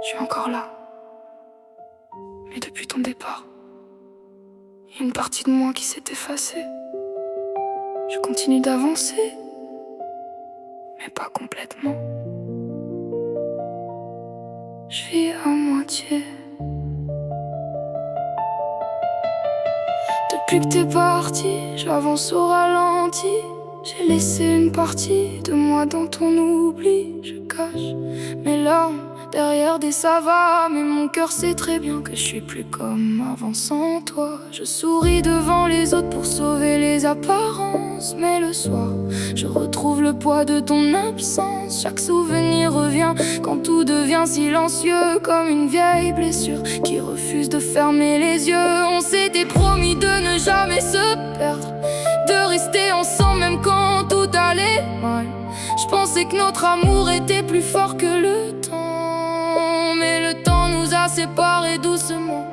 Je suis encore là. Mais depuis ton départ, il y a une partie de moi qui s'est effacée. Je continue d'avancer, mais pas complètement. Je vis à moitié. Depuis que t'es parti, j'avance au ralenti. J'ai laissé une partie de moi dans ton oubli. Je cache mes larmes derrière des ça va, mais mon cœur sait très bien que je suis plus comme avant sans toi. Je souris devant les autres pour sauver les apparences, mais le soir, je retrouve le poids de ton absence. Chaque souvenir revient quand tout devient silencieux, comme une vieille blessure qui refuse de fermer les yeux. On s'était promis de ne jamais se perdre, de rester ensemble même quand tout allait mal. Je pensais que notre amour était plus fort que le temps, mais le temps nous a séparés doucement.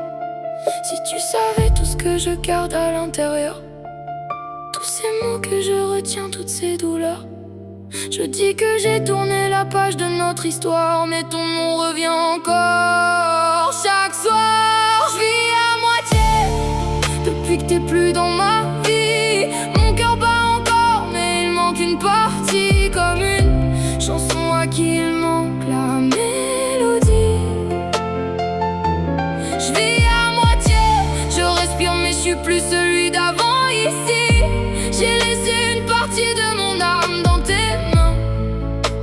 Si tu savais tout ce que je garde à l'intérieur, tous ces mots que je retiens, toutes ces douleurs. Je dis que j'ai tourné la page de notre histoire, mais ton nom revient encore. Chaque soir, je vis à moitié. Depuis que t'es plus dans ma vie, mon cœur bat encore, mais il manque une partie. Comme une chanson à qui il manque la mélodie. Je vis à moitié, je respire mais je suis plus celui d'avant ici. J'ai laissé une partie de mon âme dans tes mains,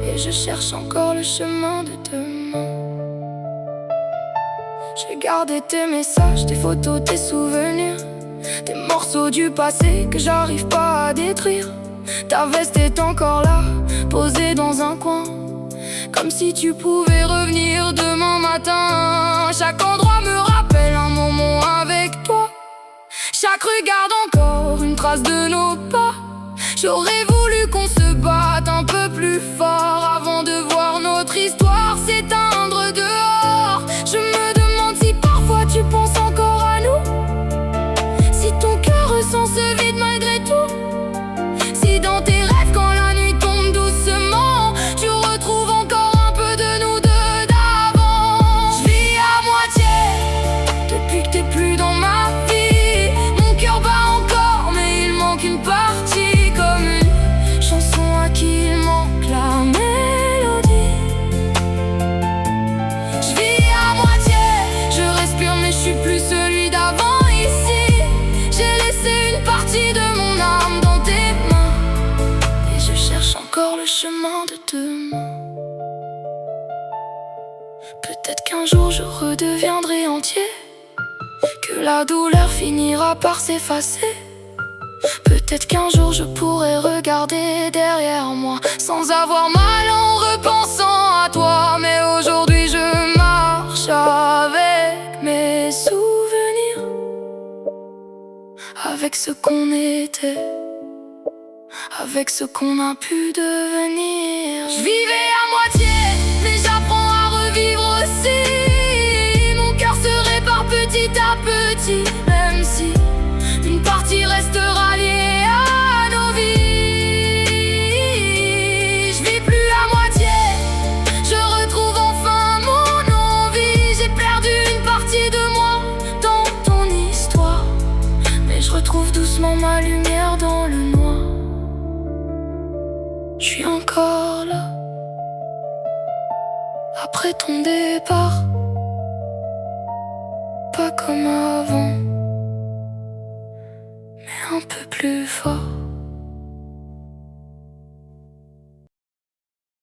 et je cherche encore le chemin de demain. J'ai gardé tes messages, tes photos, tes souvenirs, des morceaux du passé que j'arrive pas à détruire. Ta veste est encore là, posée dans un coin, comme si tu pouvais revenir demain matin. Chaque endroit me rappelle un moment avec toi. Chaque rue garde encore une trace de nos pas. J'aurais voulu qu'on se batte un peu plus fort avant de voir notre histoire s'éteindre dehors. Je me demande si parfois tu penses encore à nous, si ton cœur ressent ce vide malgré tout. Si dans tes rêves, quand la nuit tombe doucement, tu retrouves encore un peu de nous deux d'avant. Je vis à moitié, depuis que t'es plus dans ma vie. Mon cœur bat encore, mais il manque une partie. Comme une chanson à qui il manque la mélodie. Je vis à moitié, je respire mais je suis plus celui d'avant ici. J'ai laissé une partie de mon âme dans tes mains, et je cherche encore le chemin de demain. Peut-être qu'un jour je redeviendrai entier, que la douleur finira par s'effacer. Peut-être qu'un jour je pourrai regarder derrière moi sans avoir mal en repensant à toi. Mais aujourd'hui je marche avec mes souvenirs, avec ce qu'on était, avec ce qu'on a pu devenir. Je vivais à moitié, mais j'apprends à revivre aussi. Mon cœur se répare petit à petit, même si une partie restera liée à nos vies. Je vis plus à moitié, je retrouve enfin mon envie. J'ai perdu une partie de moi dans ton histoire, mais je retrouve doucement ma lumière dans le noir. Je suis encore là, après ton départ, pas comme avant, mais un peu plus fort.